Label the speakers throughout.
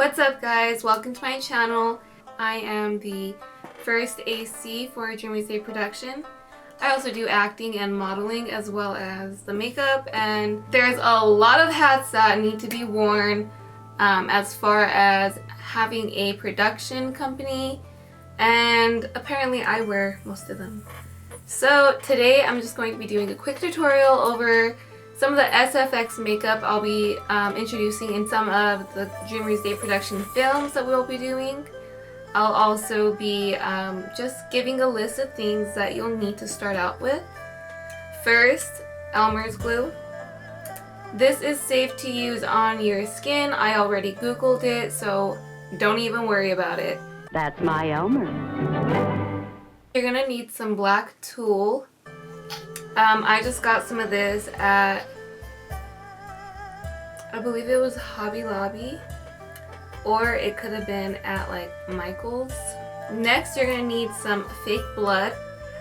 Speaker 1: What's up guys? Welcome to my channel. I am the first AC for Dreamersday production. I also do acting and modeling as well as the makeup, and there's a lot of hats that need to be worn as far as having a production company, and apparently I wear most of them. So today I'm just going to be doing a quick tutorial over some of the SFX makeup I'll be introducing in some of the Dreamersday production films that we'll be doing. I'll also be just giving a list of things that you'll need to start out with. First, Elmer's glue. This is safe to use on your skin. I already Googled it, so don't even worry about it.
Speaker 2: That's my Elmer.
Speaker 1: You're gonna need some black tulle. I just got some of this at, I believe it was Hobby Lobby, or it could have been at like Michael's. Next, you're gonna need some fake blood.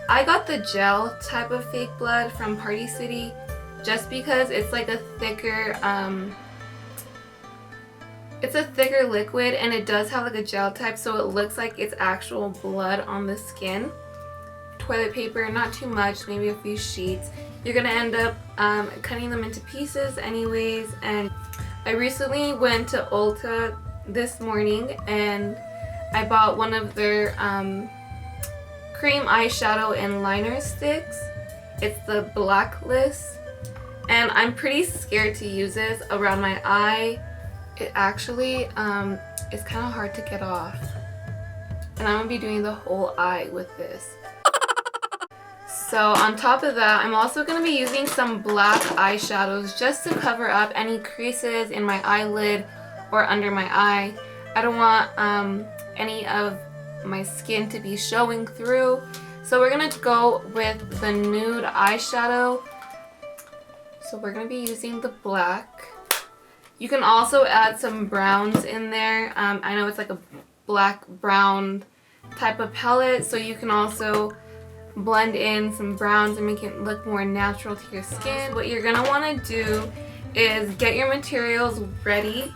Speaker 1: I got the gel type of fake blood from Party City just because it's like a thicker, it's a thicker liquid, and it does have like a gel type, so it looks like it's actual blood on the skin. Toilet paper, not too much, maybe a few sheets. You're gonna end up cutting them into pieces anyways. And I recently went to Ulta this morning and I bought one of their cream eyeshadow and liner sticks. It's the Blacklist, and I'm pretty scared to use this around my eye. It actually is kind of hard to get off, and I'm gonna be doing the whole eye with this. So on top of that, I'm also going to be using some black eyeshadows just to cover up any creases in my eyelid or under my eye. I don't want any of my skin to be showing through. So we're going to go with the nude eyeshadow. So we're going to be using the black. You can also add some browns in there. I know it's like a black brown type of palette, so you can also blend in some browns and make it look more natural to your skin. What you're gonna want to do is get your materials ready.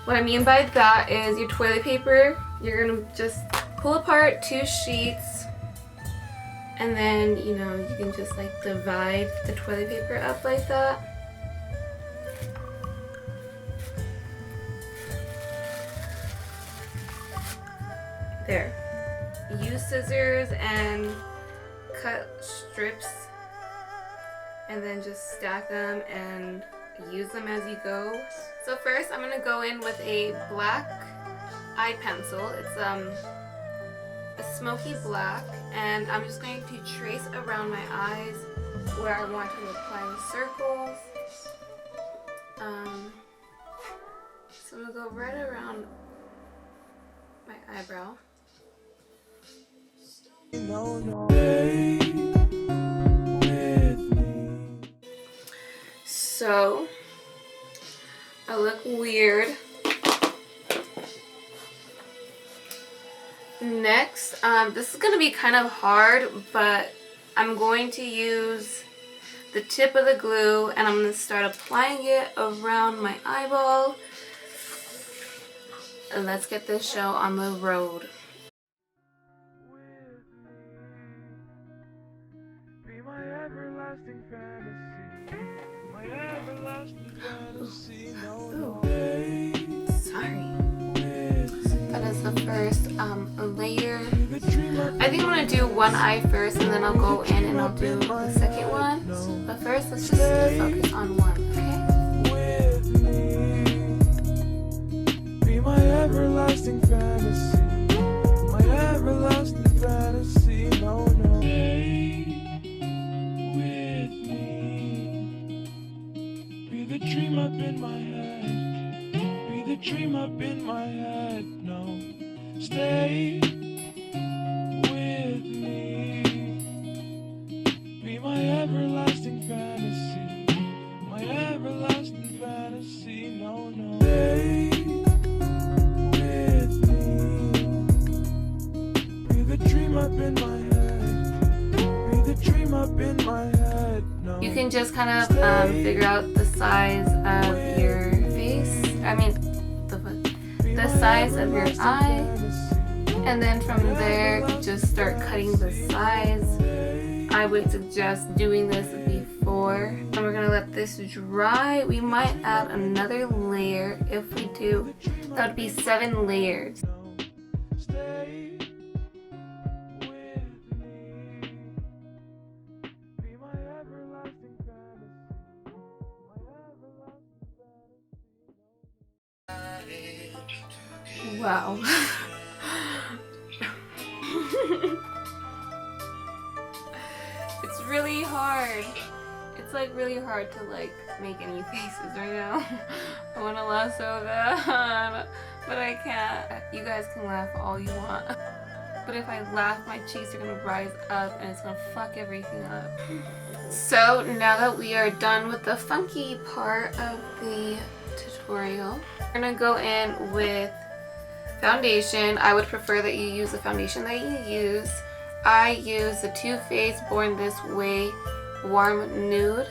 Speaker 1: What I mean by that is your toilet paper. You're gonna just pull apart 2 sheets, and then you can just like divide the toilet paper up like that. There. Use scissors and cut strips, and then just stack them and use them as you go. So first I'm going to go in with a black eye pencil. It's a smoky black, and I'm just going to trace around my eyes where I want to apply the circles. So I'm going to go right around my eyebrow. So I look weird. Next, this is going to be kind of hard, but I'm going to use the tip of the glue and I'm going to start applying it around my eyeball. And let's get this show on the road. Sorry. That is the first layer. I think I'm gonna do one eye first, and then I'll go in and I'll do the second one. But first, let's just focus on one, okay? Be my everlasting fantasy, my everlasting fantasy, no, no.
Speaker 3: Dream up in my head, be the dream up in my head, no, stay with me, be my everlasting fantasy, my everlasting fantasy, no, no, stay with me, be the dream up in my head, be the dream up in my head, no.
Speaker 1: You can just kind of figure out the size of your face. I mean, the the size of your eye, and then from there just start cutting the size. I would suggest doing this before. And we're gonna let this dry. We might add another layer. If we do, that would be 7 layers. Wow. It's really hard. It's like really hard to like make any faces right now. I want to laugh so bad, but I can't. You guys can laugh all you want. But if I laugh, my cheeks are gonna rise up and it's gonna fuck everything up. So now that we are done with the funky part of the tutorial, we're gonna go in with foundation. I would prefer that you use the foundation that you use. I use the Too Faced Born This Way Warm Nude.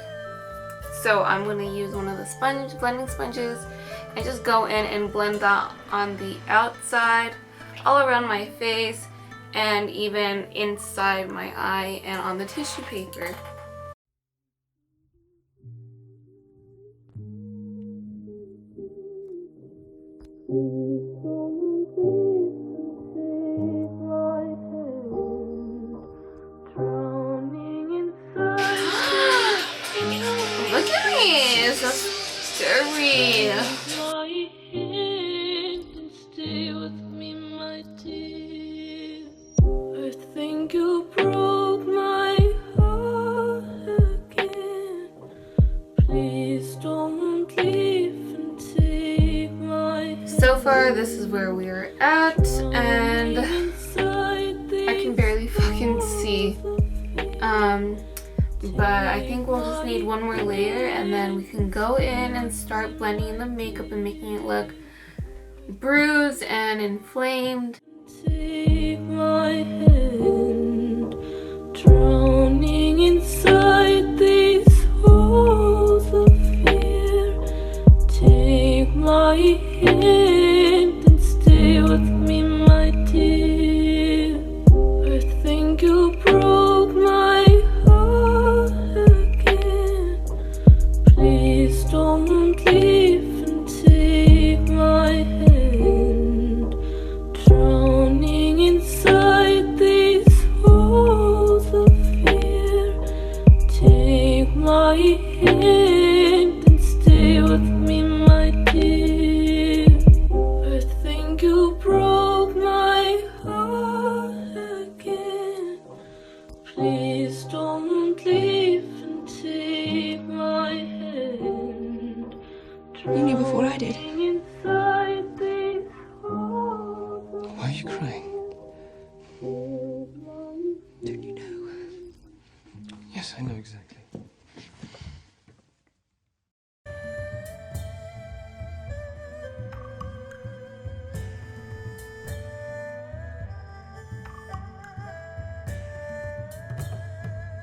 Speaker 1: So I'm going to use one of the blending sponges and just go in and blend that on the outside, all around my face, and even inside my eye and on the tissue paper. Look at me, it's so scary. I think you broke my heart again. Please don't leave and take my. So far, this is where we're at, and I can barely fucking see. But I think we'll just need one more layer, and then we can go in and start blending in the makeup and making it look bruised and inflamed. Take my hand, drowning inside these walls of fear. Take my hand and stay with me, my dear. I think you broke my heart again. Please don't leave and take my hand, drowning inside these walls of fear. Take my hand and stay with me, my dear. I think you broke my heart again. Please don't leave and take my hand.
Speaker 2: You knew before I did.